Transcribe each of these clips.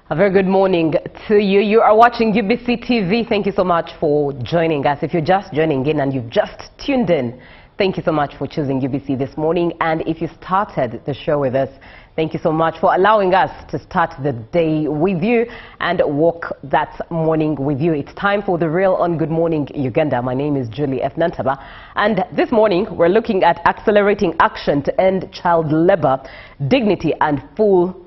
A very good morning to you. You are watching UBC TV. Thank you so much for joining us. If you're just joining in and you've just tuned in, thank you so much for choosing UBC this morning. And if you started the show with us, thank you so much for allowing us to start the day with you and walk that morning with you. It's time for The Real on Good Morning Uganda. My name is Julie F. Nantaba. And this morning, we're looking at accelerating action to end child labor, dignity and full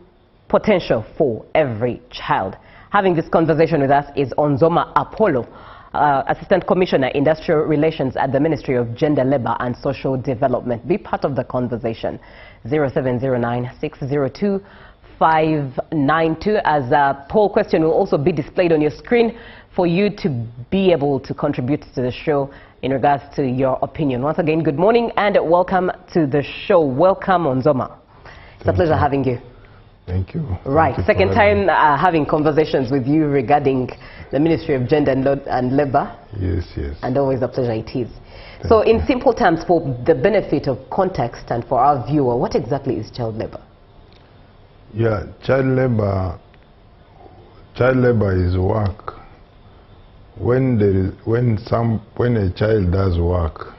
potential for every child. Having this conversation with us is Onzoma Apollo, Assistant Commissioner, Industrial Relations at the Ministry of Gender, Labour and Social Development. Be part of the conversation. 0709-602-592. As a poll question will also be displayed on your screen for you to be able to contribute to the show in regards to your opinion. Once again, good morning and welcome to the show. Welcome, Onzoma. It's a pleasure having you. Thank you. Right, Thank you second time having conversations with you regarding the Ministry of Gender and Labour. Yes, yes. And always a pleasure it is. So in simple terms, for the benefit of context and for our viewer, what exactly is child labour? Yeah, child labor is work. When a child does work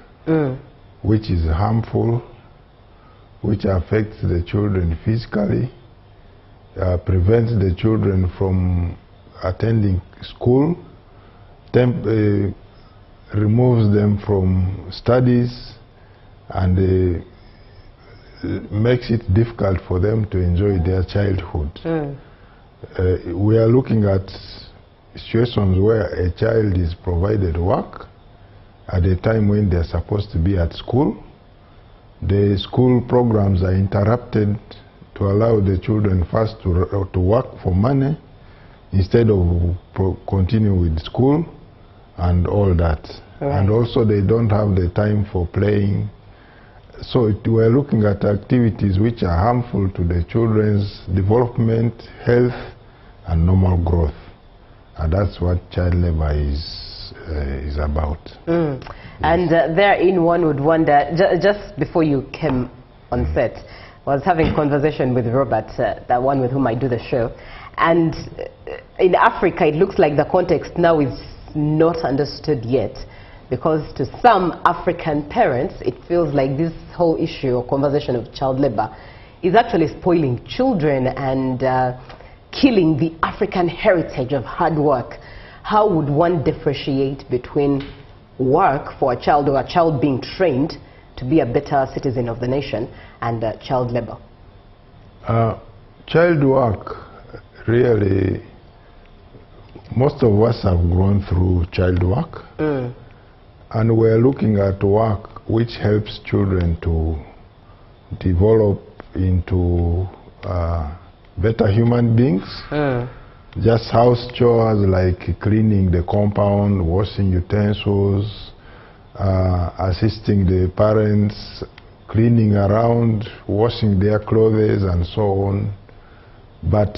which is harmful, which affects the children physically, prevents the children from attending school, removes them from studies, and makes it difficult for them to enjoy their childhood. We are looking at situations where a child is provided work at a time when they're supposed to be at school. The school programs are interrupted to allow the children first to work for money instead of continue with school and all that. Right. And also they don't have the time for playing. So we're looking at activities which are harmful to the children's development, health and normal growth. And that's what child labor is about. Yes. And therein one would wonder, just before you came on set, I was having a conversation with Robert, the one with whom I do the show, and in Africa it looks like the context now is not understood yet, because to some African parents it feels like this whole issue or conversation of child labor is actually spoiling children and killing the African heritage of hard work. How would one differentiate between work for a child or a child being trained to be a better citizen of the nation and child labor? Child work, really, most of us have gone through child work. And we're looking at work which helps children to develop into better human beings. Just house chores like cleaning the compound, washing utensils, assisting the parents, cleaning around, washing their clothes and so on. But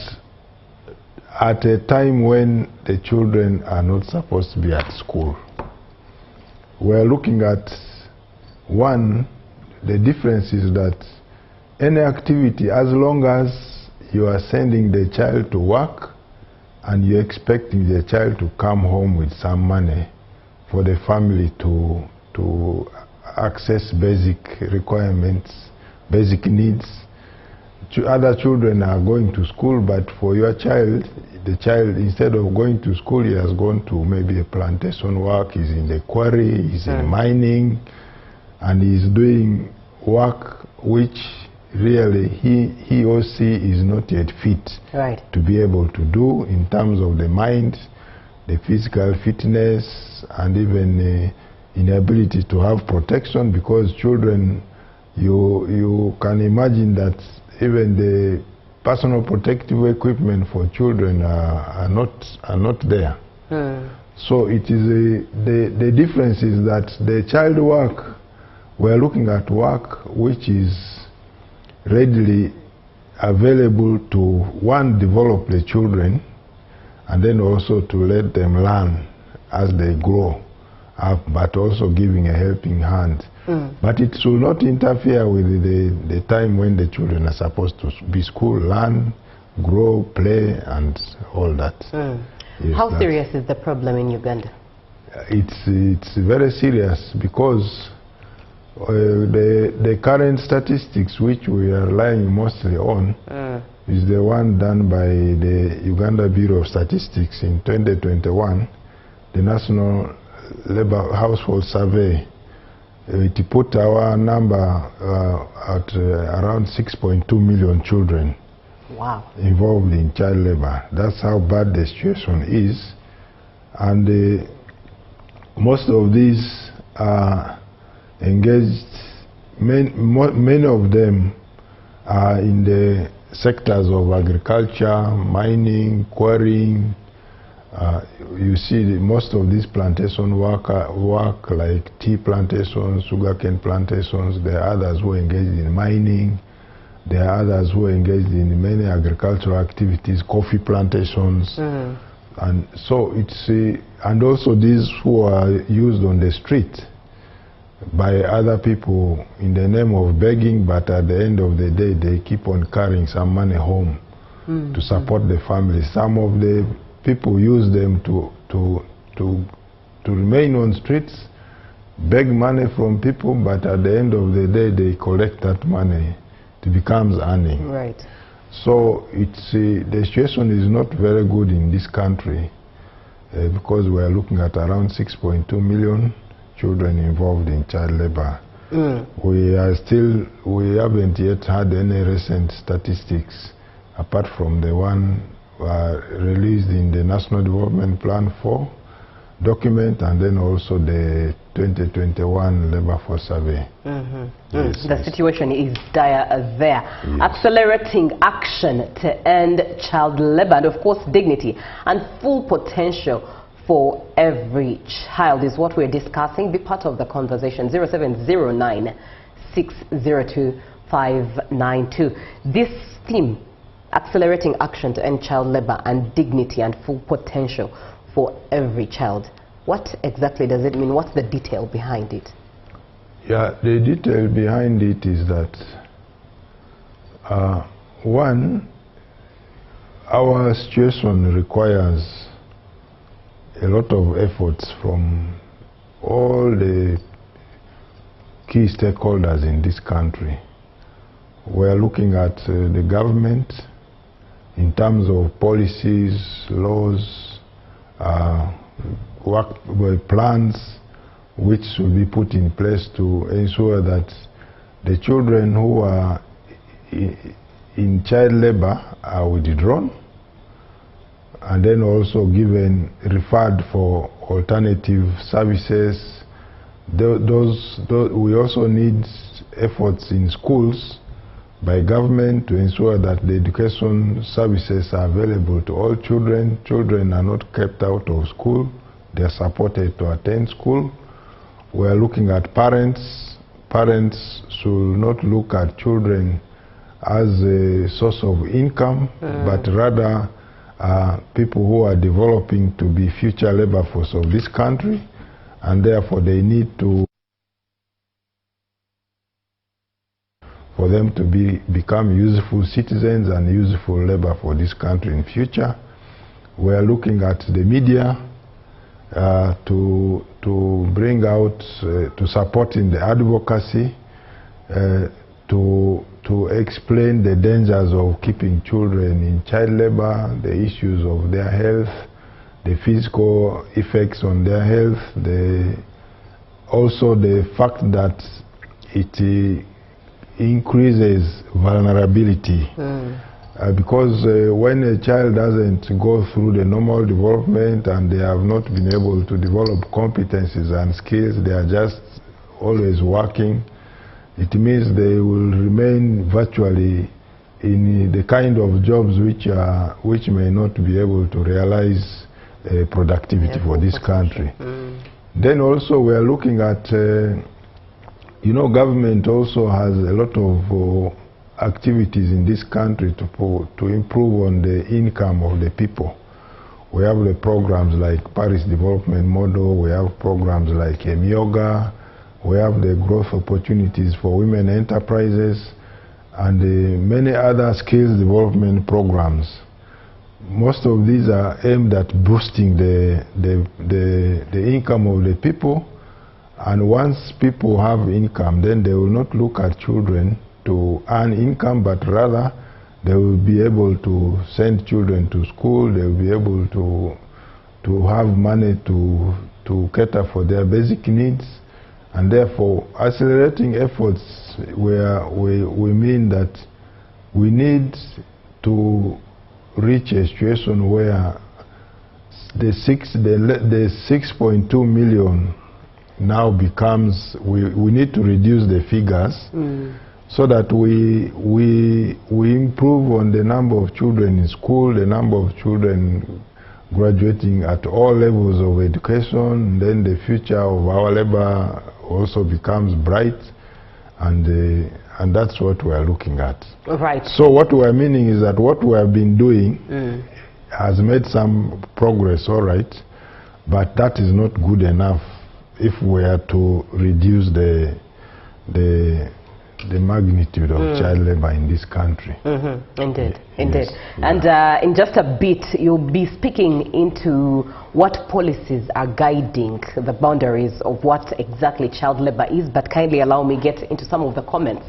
at a time when the children are not supposed to be at school, we're looking at, one, the difference is that any activity, as long as you are sending the child to work and you're expecting the child to come home with some money for the family to access basic requirements, basic needs. Other children are going to school, but for your child, the child, instead of going to school, he has gone to maybe a plantation work, he's in the quarry, he's in mining, and he's doing work which really he or she is not yet fit to be able to do in terms of the mind, the physical fitness, and even the inability to have protection, because children, you can imagine that even the personal protective equipment for children are not there. So it is the difference is that the child work, we're looking at work which is readily available to, one, develop the children, and then also to let them learn as they grow up, but also giving a helping hand. But it should not interfere with the time when the children are supposed to be school, learn, grow, play, and all that. Yes, how serious is the problem in Uganda? It's very serious because the current statistics which we are relying mostly on is the one done by the Uganda Bureau of Statistics in 2021, the National Labor Household Survey. It put our number at around 6.2 million children. Wow. Involved in child labor. That's how bad the situation is. And most of these are engaged, many of them are in the sectors of agriculture, mining, quarrying. You see most of these plantation work like tea plantations, sugarcane plantations. There are others who are engaged in mining. There are others who are engaged in many agricultural activities, coffee plantations. And so it's, and also these who are used on the street by other people in the name of begging, but at the end of the day they keep on carrying some money home to support the family. Some of the people use them to remain on streets, beg money from people, but at the end of the day they collect that money. It becomes earning. Right. So it's the situation is not very good in this country because we are looking at around 6.2 million children involved in child labor. We haven't yet had any recent statistics apart from the one released in the National Development Plan 4 document and then also the 2021 Labor Force Survey. Yes, the situation is dire there. Yes. Accelerating action to end child labor and of course dignity and full potential for every child is what we're discussing. Be part of the conversation. 0709 602 592. This theme, accelerating action to end child labor and dignity and full potential for every child. What exactly does it mean? What's the detail behind it? Yeah, the detail behind it is that one, our situation requires a lot of efforts from all the key stakeholders in this country. We're looking at the government in terms of policies, laws, work plans which should be put in place to ensure that the children who are in child labor are withdrawn and then also referred for alternative services. We also need efforts in schools by government to ensure that the education services are available to all children. Children are not kept out of school. They are supported to attend school. We are looking at parents. Parents should not look at children as a source of income, but rather people who are developing to be future labor force of this country, and therefore they need to for them to become useful citizens and useful labor for this country in future. We are looking at the media to bring out, to support in the advocacy, to explain the dangers of keeping children in child labor, the issues of their health, the physical effects on their health, also the fact that it increases vulnerability. Because when a child doesn't go through the normal development and they have not been able to develop competencies and skills, they are just always working, it means they will remain virtually in the kind of jobs which may not be able to realize productivity for this country. Then also we are looking at, government also has a lot of activities in this country to improve on the income of the people. We have the programs like Paris Development Model, we have programs like Yoga, we have the growth opportunities for women enterprises, and many other skills development programs. Most of these are aimed at boosting the income of the people, and once people have income, then they will not look at children to earn income, but rather they will be able to send children to school, they will be able to have money to cater for their basic needs, and therefore accelerating efforts where we mean that we need to reach a situation where the 6.2 million now becomes, we need to reduce the figures so that we improve on the number of children in school, the number of children graduating at all levels of education. Then the future of our labor also becomes bright, and that's what we are looking at. Right. So what we are meaning is that what we have been doing has made some progress, all right, but that is not good enough if we are to reduce the magnitude of child labor in this country. Indeed, Yes, indeed. yeah. And in just a bit, you'll be speaking into what policies are guiding the boundaries of what exactly child labor is, but kindly allow me get into some of the comments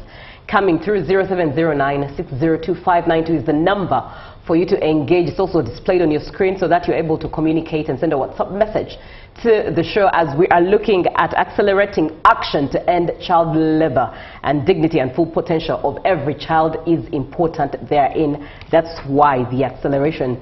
coming through. 0709-602-592 is the number for you to engage. It's also displayed on your screen so that you're able to communicate and send a WhatsApp message to the show as we are looking at accelerating action to end child labor, and dignity and full potential of every child is important therein. That's why the acceleration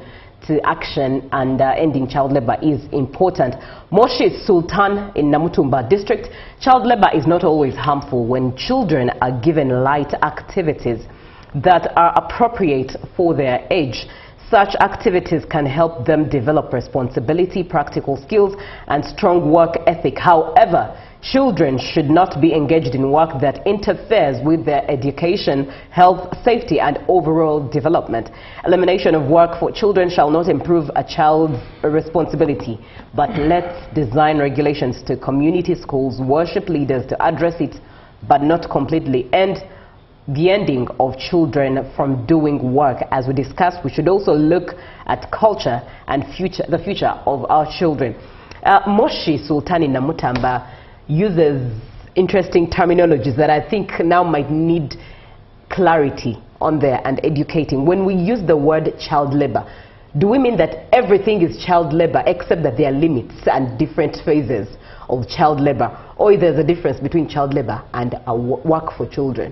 to action and ending child labor is important. Moshi Sultan in Namutumba district, child labor is not always harmful when children are given light activities that are appropriate for their age. Such activities can help them develop responsibility, practical skills, and strong work ethic. However, children should not be engaged in work that interferes with their education, health, safety, and overall development. Elimination of work for children shall not improve a child's responsibility, but let's design regulations to community schools, worship leaders to address it, but not completely end the ending of children from doing work. As we discussed, we should also look at culture and the future of our children. Moshi Sultani Namutamba uses interesting terminologies that I think now might need clarity on there and educating. When we use the word child labor, do we mean that everything is child labor except that there are limits and different phases of child labor, or there's a difference between child labor and work for children?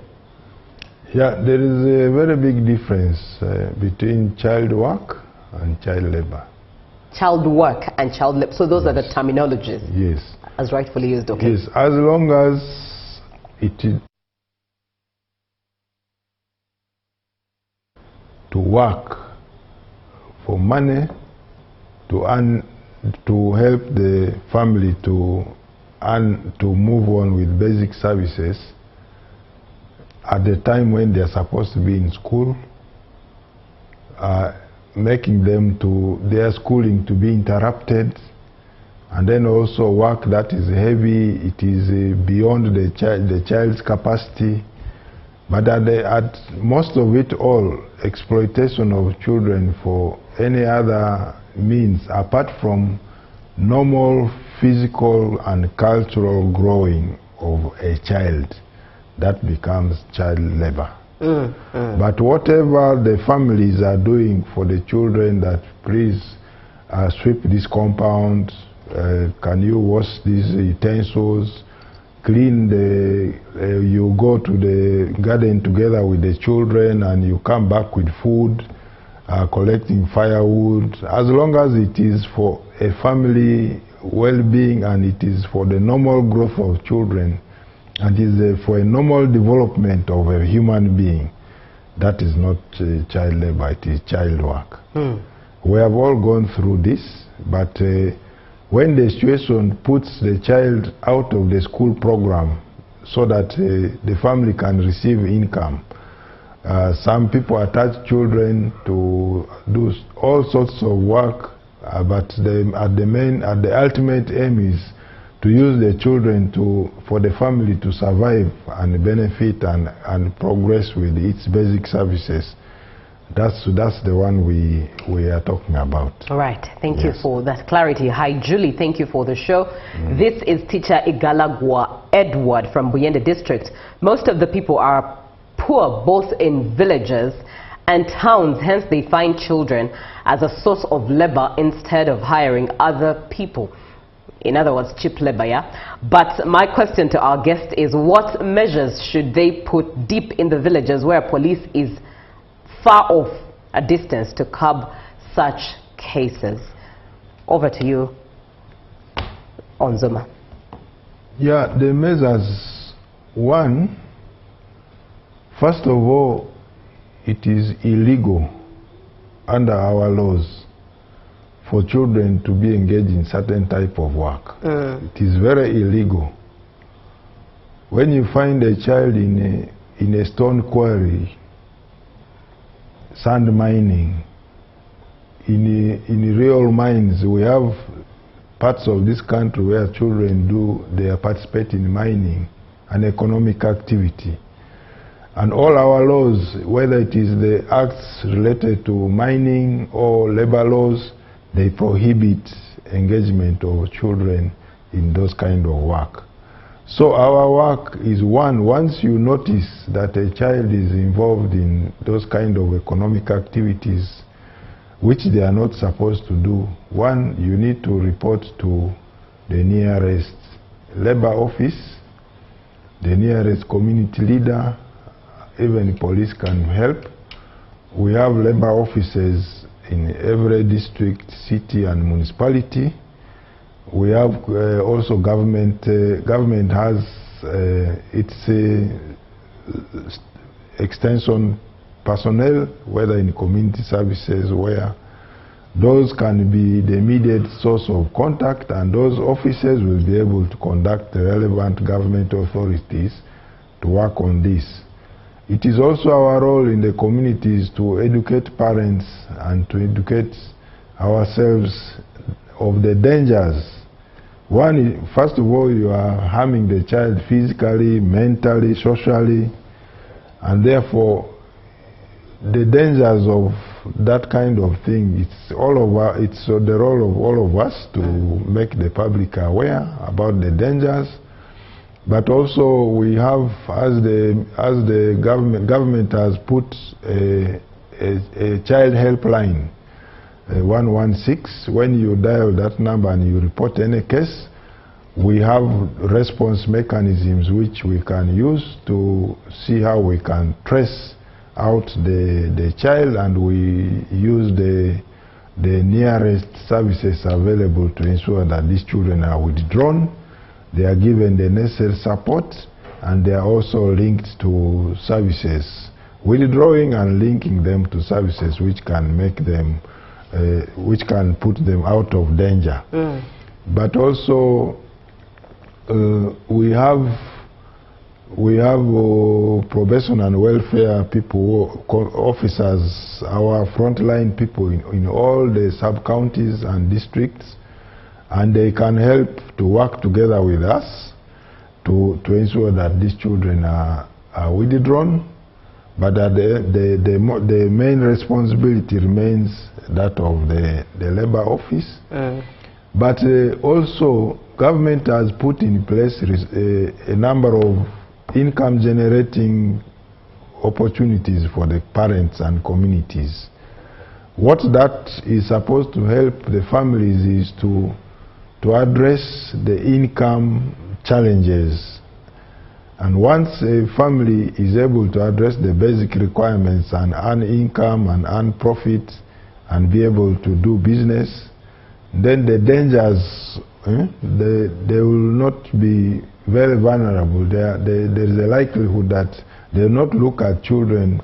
Yeah, there is a very big difference between child work and child labor. Child work and child labor. So those are the terminologies. Yes. As rightfully used, okay. Yes, as long as it is to work for money, to earn, to help the family to earn, to move on with basic services at the time when they are supposed to be in school, making them to their schooling to be interrupted, and then also work that is heavy, it is beyond the child's capacity, but at most of it all, exploitation of children for any other means apart from normal physical and cultural growing of a child, that becomes child labor. But whatever the families are doing for the children, that please sweep this compound, can you wash these utensils, clean you go to the garden together with the children and you come back with food, collecting firewood, as long as it is for a family well-being and it is for the normal growth of children, and is for a normal development of a human being, that is not child labor, it is child work. We have all gone through this, but when the situation puts the child out of the school program so that the family can receive income, some people attach children to do all sorts of work, but the ultimate aim is to use the children for the family to survive and benefit and progress with its basic services. That's the one we are talking about. All right. Thank you for that clarity. Hi, Julie. Thank you for the show. This is teacher Igalagwa Edward from Buyende district. Most of the people are poor both in villages and towns, hence they find children as a source of labor instead of hiring other people. In other words, cheap labor, yeah? But my question to our guest is, what measures should they put deep in the villages where police is far off a distance to curb such cases? Over to you, Onzuma. Yeah, the measures, one, first of all, it is illegal under our laws for children to be engaged in certain type of work. It is very illegal. When you find a child in a stone quarry, sand mining, in real mines, we have parts of this country where children they participate in mining, an economic activity. And all our laws, whether it is the acts related to mining or labor laws, they prohibit engagement of children in those kind of work. So our work is once you notice that a child is involved in those kind of economic activities which they are not supposed to do, one, you need to report to the nearest labor office, the nearest community leader, even police can help. We have labor offices in every district, city and municipality. We have also government has its extension personnel, whether in community services, where those can be the immediate source of contact, and those officers will be able to conduct the relevant government authorities to work on this. It is also our role in the communities to educate parents and to educate ourselves of the dangers. One, first of all, you are harming the child physically, mentally, socially, and therefore the dangers of that kind of thing, it's the role of all of us to make the public aware about the dangers. But also we have, as the government has put a child helpline, 116. When you dial that number and you report any case, we have response mechanisms which we can use to see how we can trace out the child, and we use the nearest services available to ensure that these children are withdrawn. They are given the necessary support, and they are also linked to services, withdrawing and linking them to services which can make them, which can put them out of danger. But also we have probation and welfare people, officers, our frontline people in all the sub-counties and districts, and they can help to work together with us to ensure that these children are withdrawn, but that the main responsibility remains that of the labor office. But also government has put in place a number of income generating opportunities for the parents and communities. What that is supposed to help the families is to address the income challenges. And once a family is able to address the basic requirements and earn income and earn profit and be able to do business, then the dangers, they will not be very vulnerable. There is a likelihood that they will not look at children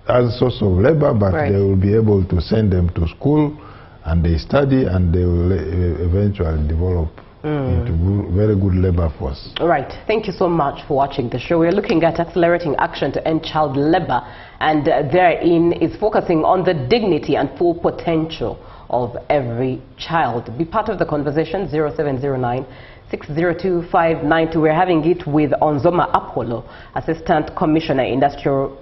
as a source of labor, but they will be able to send them to school, and they study, and they will eventually develop into very good labor force. All right. Thank you so much for watching the show. We're looking at accelerating action to end child labor, and therein is focusing on the dignity and full potential of every child. Be part of the conversation, 0709 602 592. We're having it with Onzoma Apollo, Assistant Commissioner, Industrial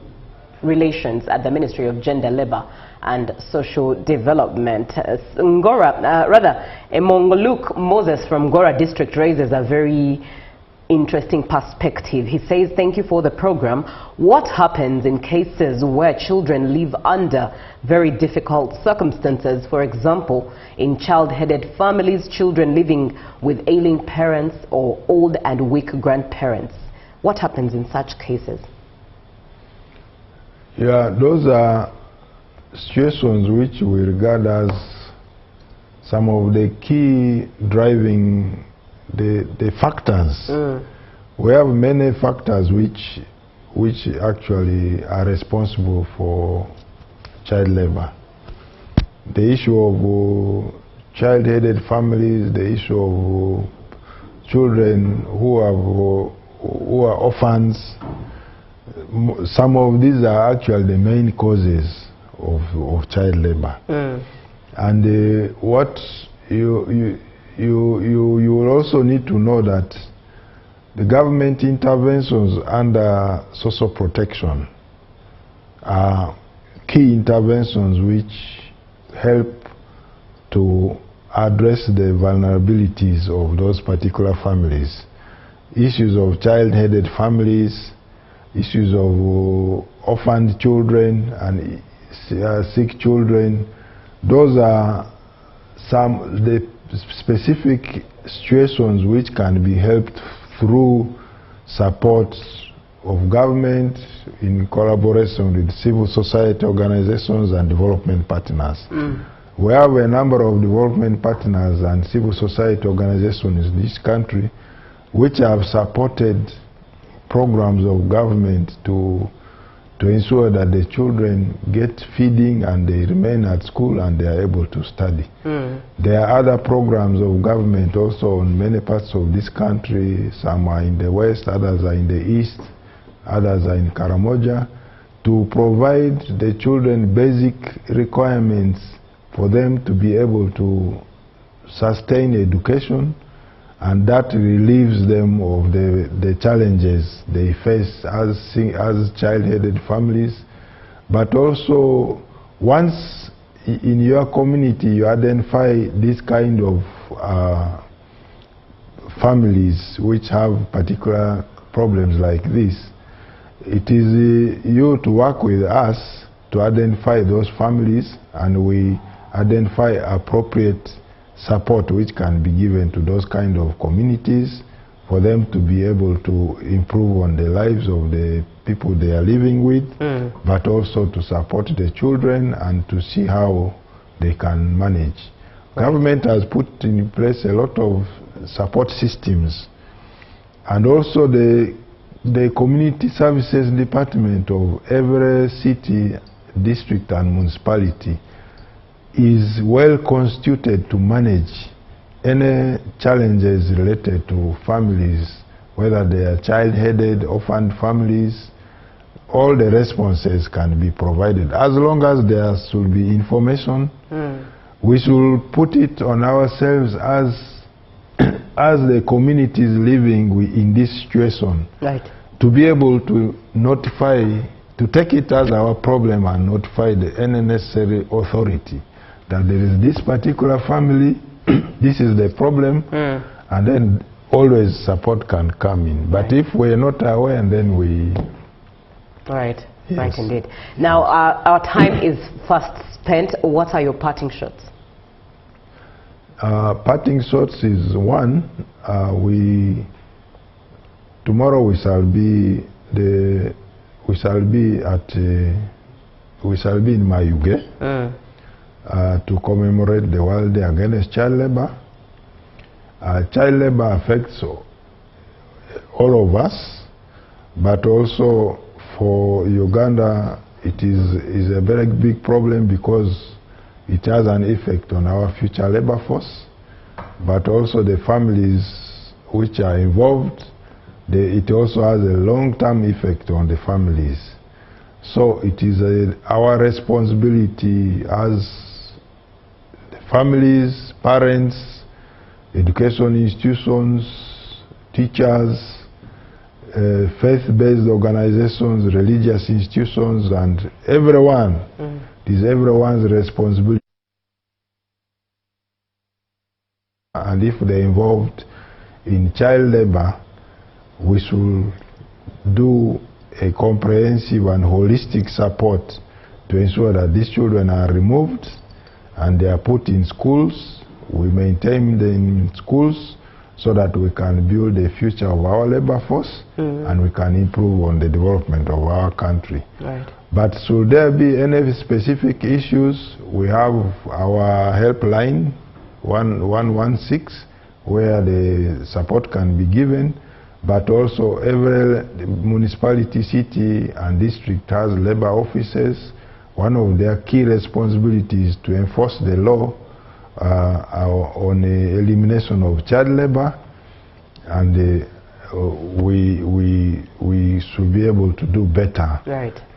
Relations at the Ministry of Gender, Labor and Social Development. Luke Moses from Ngora District raises a very interesting perspective. He says, thank you for the program. What happens in cases where children live under very difficult circumstances? For example, in child-headed families, children living with ailing parents or old and weak grandparents. What happens in such cases? Yeah, those are situations which we regard as some of the key driving the factors. We have many factors which actually are responsible for child labor. The issue of child-headed families, the issue of children who are orphans. Some of these are actually the main causes of child labor. And what you will also need to know that the government interventions under social protection are key interventions which help to address the vulnerabilities of those particular families. Issues of child-headed families, issues of orphaned children and sick children, those are some the specific situations which can be helped through support of government in collaboration with civil society organizations and development partners. We have a number of development partners and civil society organizations in this country which have supported programs of government to ensure that the children get feeding and they remain at school and they are able to study. There are other programs of government also in many parts of this country. Some are in the west, others are in the east, others are in Karamoja, to provide the children basic requirements for them to be able to sustain education, and that relieves them of the challenges they face as child-headed families. But also, once in your community you identify this kind of families which have particular problems like this, it is you to work with us to identify those families, and we identify appropriate support which can be given to those kind of communities for them to be able to improve on the lives of the people they are living with, but also to support the children and to see how they can manage. Government has put in place a lot of support systems, and also the community services department of every city, district and municipality is well constituted to manage any challenges related to families, whether they are child-headed, orphaned families. All the responses can be provided. As long as there should be information, we should put it on ourselves as the communities living in this situation, to be able to notify, to take it as our problem and notify any necessary authority that there is this particular family, this is the problem, and then always support can come in. But if we're not aware, then we... Right, yes. Right indeed. Now, our time is fast spent. What are your parting shots? Parting shots is one, tomorrow we shall be in Mayuge to commemorate the World Day Against Child Labor. Child labor affects all of us, but also for Uganda it is a very big problem because it has an effect on our future labor force, but also the families which are involved. It also has a long-term effect on the families. So it is our responsibility as the families, parents, education institutions, teachers, faith-based organizations, religious institutions, and everyone. It is everyone's responsibility. And if they're involved in child labor, we should do a comprehensive and holistic support to ensure that these children are removed and they are put in schools. We maintain them in schools so that we can build the future of our labor force and we can improve on the development of our country. Right. But should there be any specific issues, we have our helpline 116 where the support can be given, but also every municipality, city and district has labor officers. One of their key responsibilities is to enforce the law on the elimination of child labor, and we should be able to do better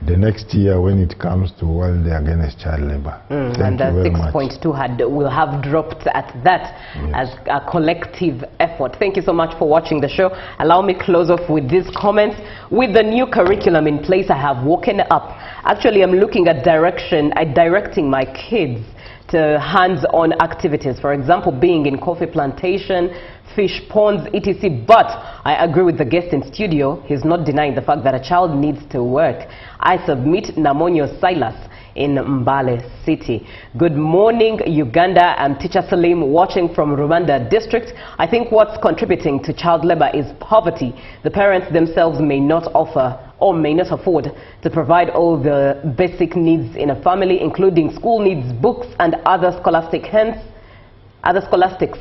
the next year when it comes to World Day Against Child Labor. And that 6.2 will have dropped at that as a collective effort. Thank you so much for watching the show. Allow me close off with these comments. With the new curriculum in place, I have woken up. Actually, I'm looking at directing my kids to hands-on activities, for example, being in coffee plantation, fish ponds, etc. But I agree with the guest in studio. He's not denying the fact that a child needs to work. I submit Namonyo Silas in Mbale City. Good morning, Uganda. I'm Teacher Salim watching from Rwanda district. I think what's contributing to child labor is poverty. The parents themselves may not offer or may not afford to provide all the basic needs in a family, including school needs, books, and other scholastics.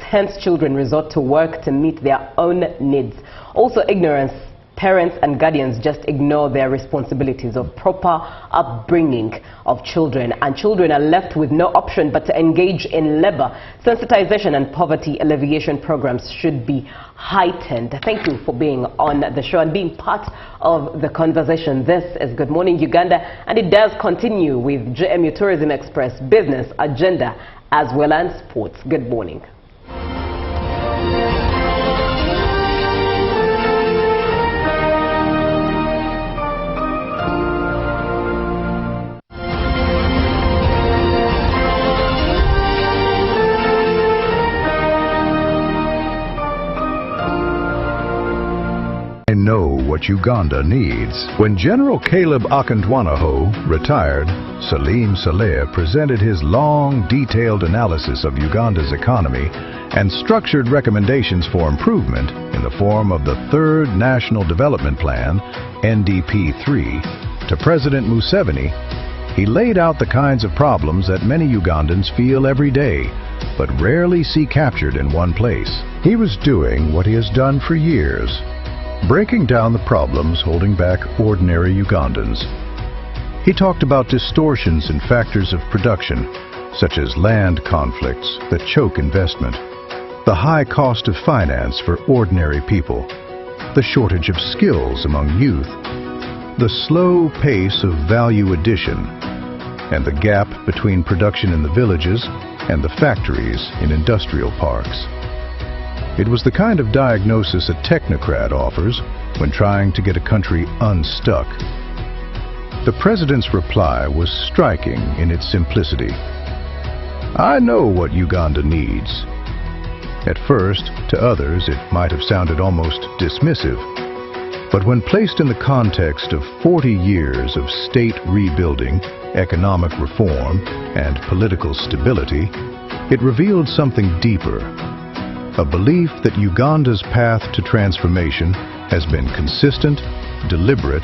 Hence children resort to work to meet their own needs. Also ignorance. Parents and guardians just ignore their responsibilities of proper upbringing of children, and children are left with no option but to engage in labor. Sensitization and poverty alleviation programs should be heightened. Thank you for being on the show and being part of the conversation. This is Good Morning Uganda, and it does continue with JMU Tourism Express business agenda as well as sports. Good morning. I know what Uganda needs. When General Caleb Akantwanaho retired, Salim Saleh presented his long, detailed analysis of Uganda's economy and structured recommendations for improvement in the form of the Third National Development Plan, NDP-3, to President Museveni. He laid out the kinds of problems that many Ugandans feel every day, but rarely see captured in one place. He was doing what he has done for years, breaking down the problems holding back ordinary Ugandans. He talked about distortions in factors of production, such as land conflicts that choke investment, the high cost of finance for ordinary people, the shortage of skills among youth, the slow pace of value addition, and the gap between production in the villages and the factories in industrial parks. It was the kind of diagnosis a technocrat offers when trying to get a country unstuck. The president's reply was striking in its simplicity. I know what Uganda needs. At first, to others, it might have sounded almost dismissive. But when placed in the context of 40 years of state rebuilding, economic reform, and political stability, it revealed something deeper. A belief that Uganda's path to transformation has been consistent, deliberate,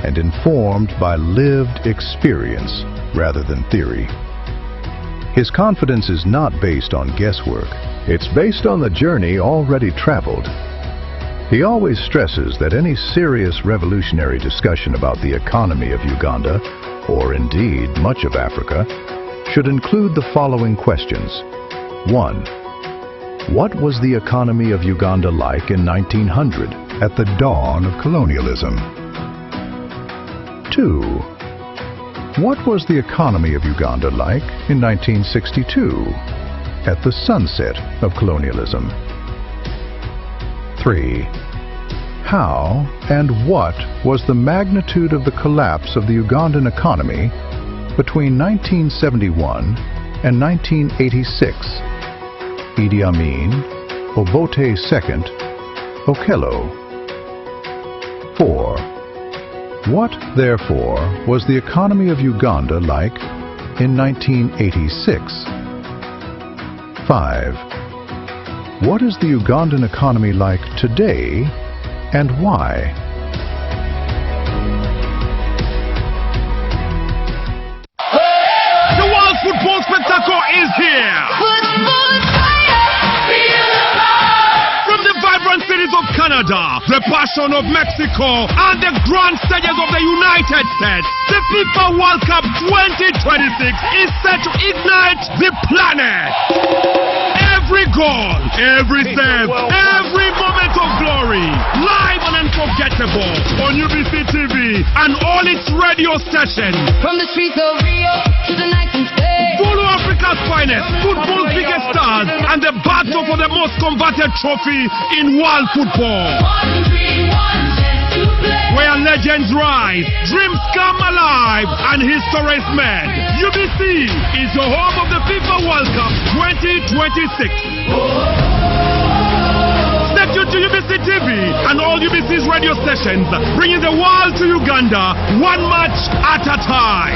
and informed by lived experience rather than theory. His confidence is not based on guesswork. It's based on the journey already traveled. He always stresses that any serious revolutionary discussion about the economy of Uganda, or indeed much of Africa, should include the following questions. 1. What was the economy of Uganda like in 1900, at the dawn of colonialism? 2. What was the economy of Uganda like in 1962, at the sunset of colonialism? 3. How and what was the magnitude of the collapse of the Ugandan economy between 1971 and 1986? Idi Amin, Obote II, Okello. 4. What, therefore, was the economy of Uganda like in 1986? 5. What is the Ugandan economy like today and why? The World Football Spectacle is here! From the vibrant cities of Canada, the passion of Mexico, and the grand stages of the United States, the FIFA World Cup 2026 is set to ignite the planet! Every goal, every save, every moment of glory, live and unforgettable on UBC TV and all its radio stations. From the streets of Rio to the night and day. Follow Africa's finest, football's biggest stars, and the battle for the most converted trophy in world football. Where legends rise, dreams come alive, and history is made. UBC is the home of the FIFA World Cup 2026. Stay tuned to UBC TV and all UBC's radio stations, bringing the world to Uganda, one match at a time.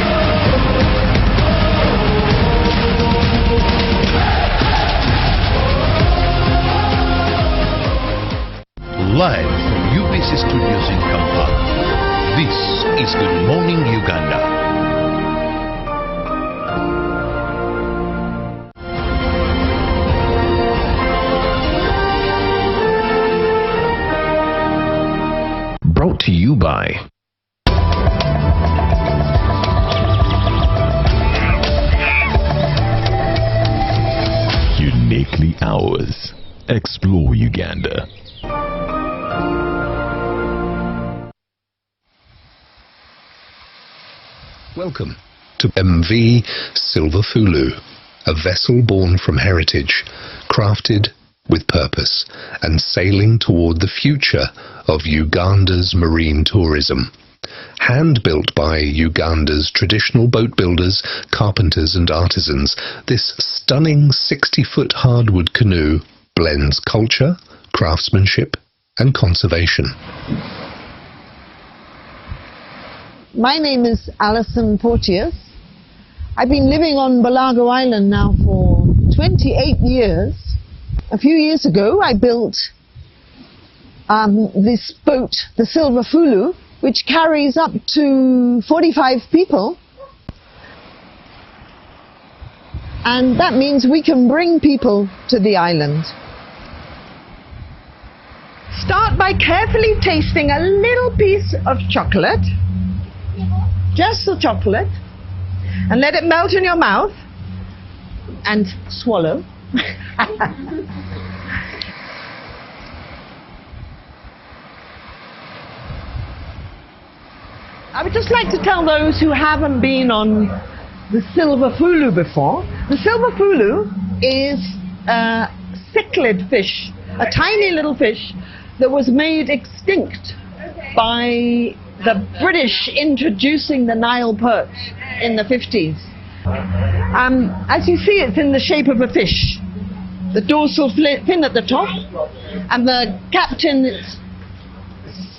Live from UBC Studios in Kampala, this is Good Morning Uganda. Brought to you by Uniquely Ours. Explore Uganda. Welcome to MV Silver Fulu, a vessel born from heritage, crafted with purpose, and sailing toward the future of Uganda's marine tourism. Hand-built by Uganda's traditional boat builders, carpenters and artisans, this stunning 60-foot hardwood canoe blends culture, craftsmanship and conservation. My name is Alison Porteous. I've been living on Balago Island now for 28 years. A few years ago I built this boat, the Silver Fulu, which carries up to 45 people. And that means we can bring people to the island. Start by carefully tasting a little piece of chocolate. Just the chocolate, and let it melt in your mouth and swallow. I would just like to tell those who haven't been on the Silver Fulu before. The Silver Fulu is a cichlid fish, a tiny little fish that was made extinct by the British introducing the Nile perch in the 50s. As you see, it's in the shape of a fish. The dorsal fin at the top, and the captain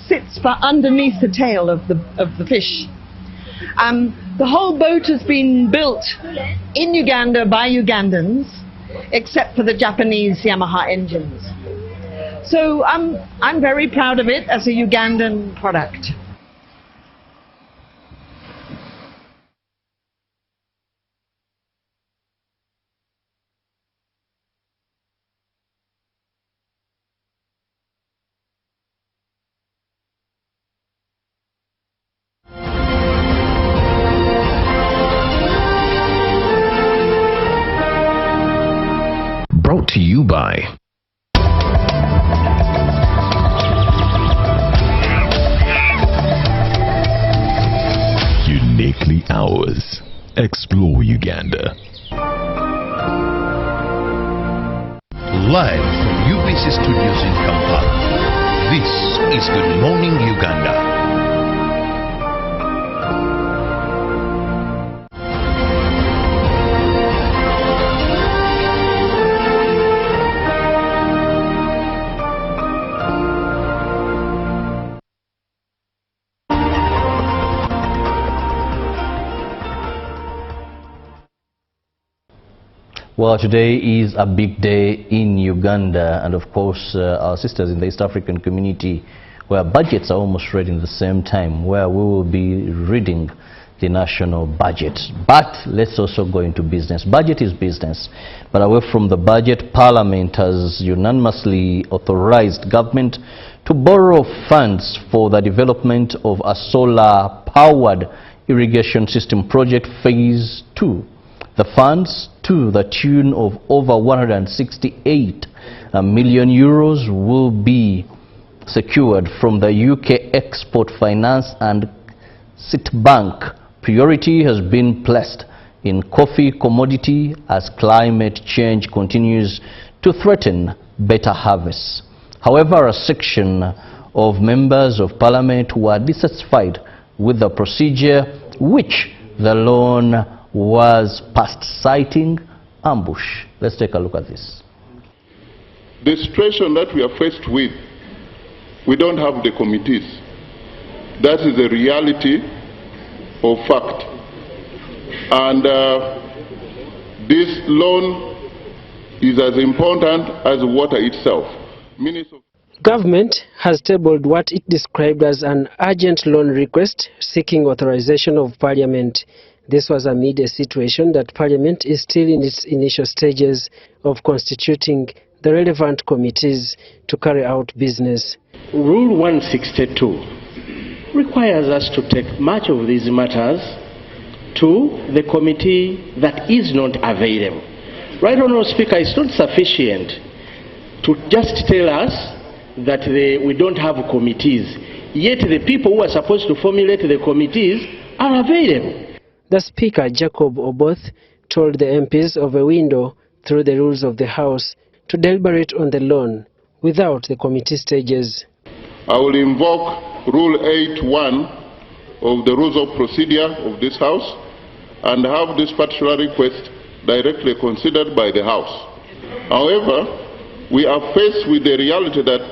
sits underneath the tail of the fish. The whole boat has been built in Uganda by Ugandans, except for the Japanese Yamaha engines. So I'm very proud of it as a Ugandan product. Brought to you by Uniquely Ours. Explore Uganda. Live from UBC Studios in Kampala, this is Good Morning Uganda. Well, today is a big day in Uganda, and of course our sisters in the East African community, where budgets are almost read in the same time, where we will be reading the national budget. But let's also go into business. Budget is business, but away from the budget, Parliament has unanimously authorized government to borrow funds for the development of a solar-powered irrigation system project phase 2. The funds, to the tune of over 168 million euros, will be secured from the UK Export Finance and Citibank. Priority has been placed in coffee commodity as climate change continues to threaten better harvests. However, a section of members of Parliament were dissatisfied with the procedure which the loan was passed, citing ambush. Let's take a look at this. The situation that we are faced with, we don't have the committees. That is the reality of fact. And this loan is as important as water itself. Government has tabled what it described as an urgent loan request seeking authorization of Parliament. This was amid a situation that Parliament is still in its initial stages of constituting the relevant committees to carry out business. Rule 162 requires us to take much of these matters to the committee that is not available. Right, Honourable Speaker, it's not sufficient to just tell us that we don't have committees, yet the people who are supposed to formulate the committees are available. The Speaker, Jacob Oboth, told the MPs of a window through the rules of the House to deliberate on the loan without the committee stages. I will invoke Rule 8.1 of the Rules of Procedure of this House and have this particular request directly considered by the House. However, we are faced with the reality that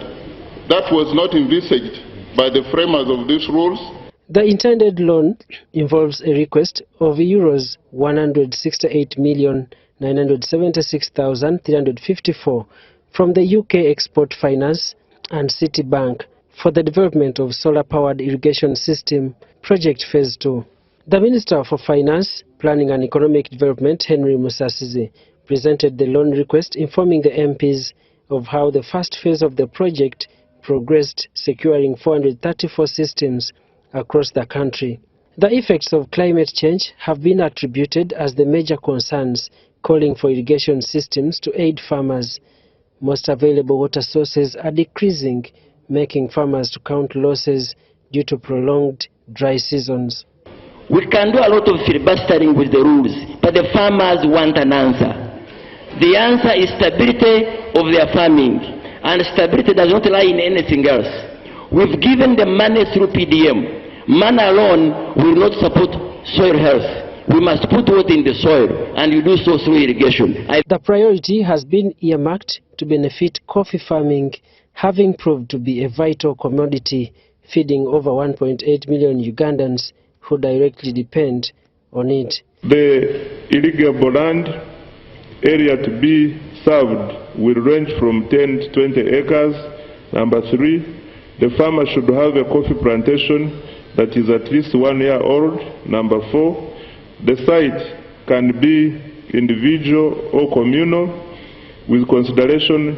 was not envisaged by the framers of these rules. The intended loan involves a request of euros 168,976,354 from the UK Export Finance and Citibank for the development of solar-powered irrigation system project phase 2. The Minister for Finance, Planning and Economic Development, Henry Musasizi, presented the loan request, informing the MPs of how the first phase of the project progressed, securing 434 systems across the country. The effects of climate change have been attributed as the major concerns, calling for irrigation systems to aid farmers. Most available water sources are decreasing, making farmers to count losses due to prolonged dry seasons. We can do a lot of filibustering with the rules, but the farmers want an answer. The answer is stability of their farming, and stability does not lie in anything else. We've given the money through PDM. Man alone will not support soil health. We must put water in the soil, and you do so through irrigation. The priority has been earmarked to benefit coffee farming, having proved to be a vital commodity, feeding over 1.8 million Ugandans who directly depend on it. The irrigable land area to be served will range from 10 to 20 acres. Number 3, the farmer should have a coffee plantation that is at least 1 year old. Number 4, the site can be individual or communal, with consideration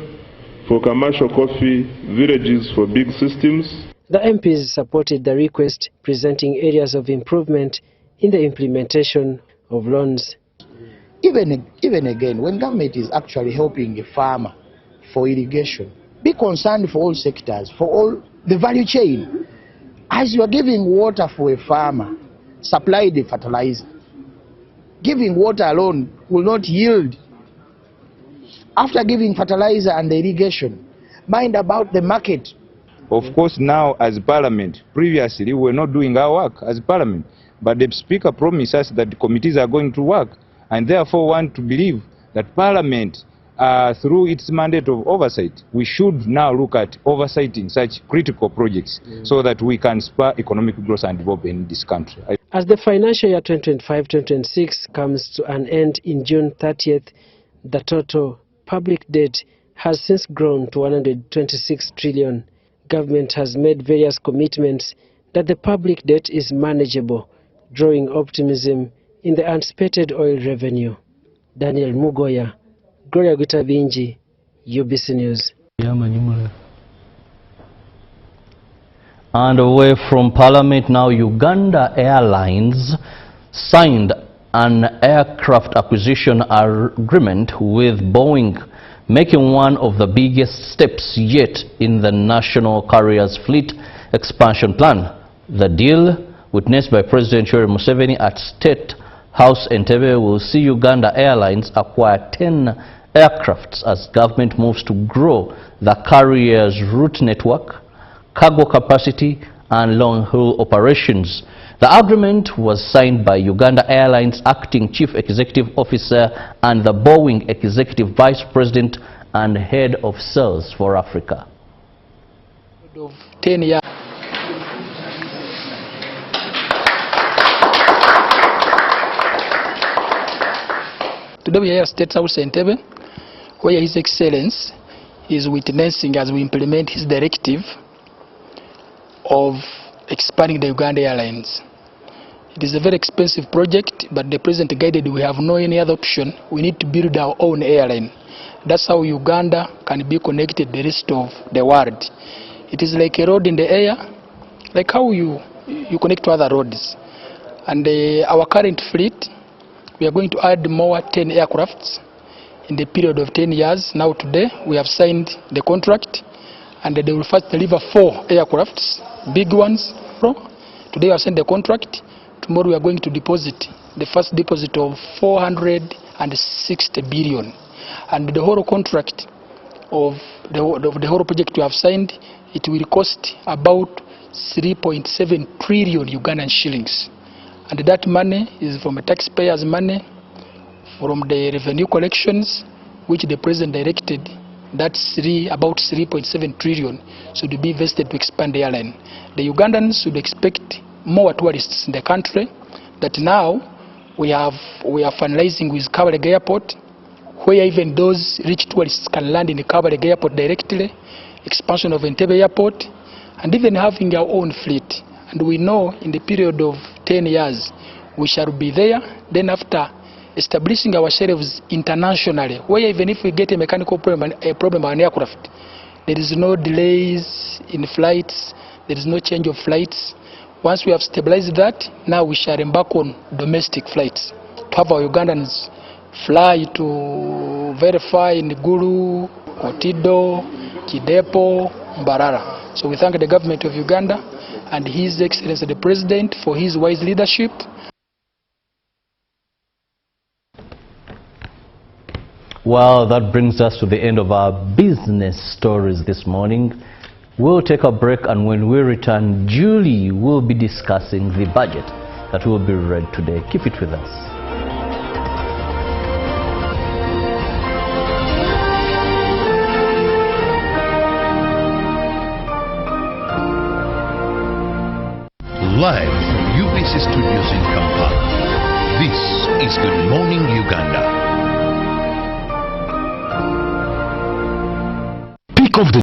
for commercial coffee villages for big systems. The MPs supported the request, presenting areas of improvement in the implementation of loans. Even again, when government is actually helping a farmer for irrigation, be concerned for all sectors, for all the value chain. As you are giving water for a farmer, supply the fertilizer. Giving water alone will not yield. after giving fertilizer and the irrigation, mind about the market. Of course, now as Parliament, previously we were not doing our work as Parliament, but the Speaker promised us that the committees are going to work, and therefore want to believe that Parliament, through its mandate of oversight, we should now look at oversighting such critical projects so that we can spur economic growth and development in this country. As the financial year 2025-2026 comes to an end in June 30th, the total public debt has since grown to 126 trillion. Government has made various commitments that the public debt is manageable, drawing optimism in the anticipated oil revenue. Daniel Mugoya, Gloria Gutabinji, UBC News. And away from Parliament now, Uganda Airlines signed an aircraft acquisition agreement with Boeing, making one of the biggest steps yet in the national carriers fleet expansion plan. The deal, witnessed by President Yoweri Museveni at State House Entebbe, will see Uganda Airlines acquire 10 aircrafts as government moves to grow the carrier's route network, cargo capacity and long-haul operations. The agreement was signed by Uganda Airlines Acting Chief Executive Officer and the Boeing Executive Vice President and Head of Sales for Africa. 10 years. Today we are at State House Entebbe, where His Excellency is witnessing as we implement his directive of expanding the Uganda Airlines. It is a very expensive project, but the President guided we have no any other option. We need to build our own airline. That's how Uganda can be connected to the rest of the world. It is like a road in the air, like how you connect to other roads. And our current fleet, we are going to add more 10 aircrafts in the period of 10 years. Now today we have signed the contract, and they will first deliver 4 aircrafts, big ones. Today we have signed the contract. Tomorrow we are going to deposit the first deposit of 460 billion. And the whole contract of the whole project we have signed, it will cost about 3.7 trillion Ugandan shillings. And that money is from the taxpayers' money, from the revenue collections, which the President directed. That's about 3.7 trillion should be invested to expand the airline. The Ugandans should expect more tourists in the country. That now we are finalizing with Kabalega Airport, where even those rich tourists can land in the Kabalega Airport directly, expansion of Entebbe Airport, and even having our own fleet. And we know in the period of 10 years we shall be there. Then after establishing ourselves internationally, where even if we get a mechanical problem, on an aircraft, there is no delays in flights, there is no change of flights. Once we have stabilized that, now we shall embark on domestic flights to have our Ugandans fly to verify in Gulu, Otido, Kidepo, Mbarara. So we thank the government of Uganda and His Excellency the President for his wise leadership. Well, that brings us to the end of our business stories this morning. We'll take a break, and when we return, Julie will be discussing the budget that will be read today. Keep it with us. Live from UBC Studios in Kampala, this is Good Morning Uganda.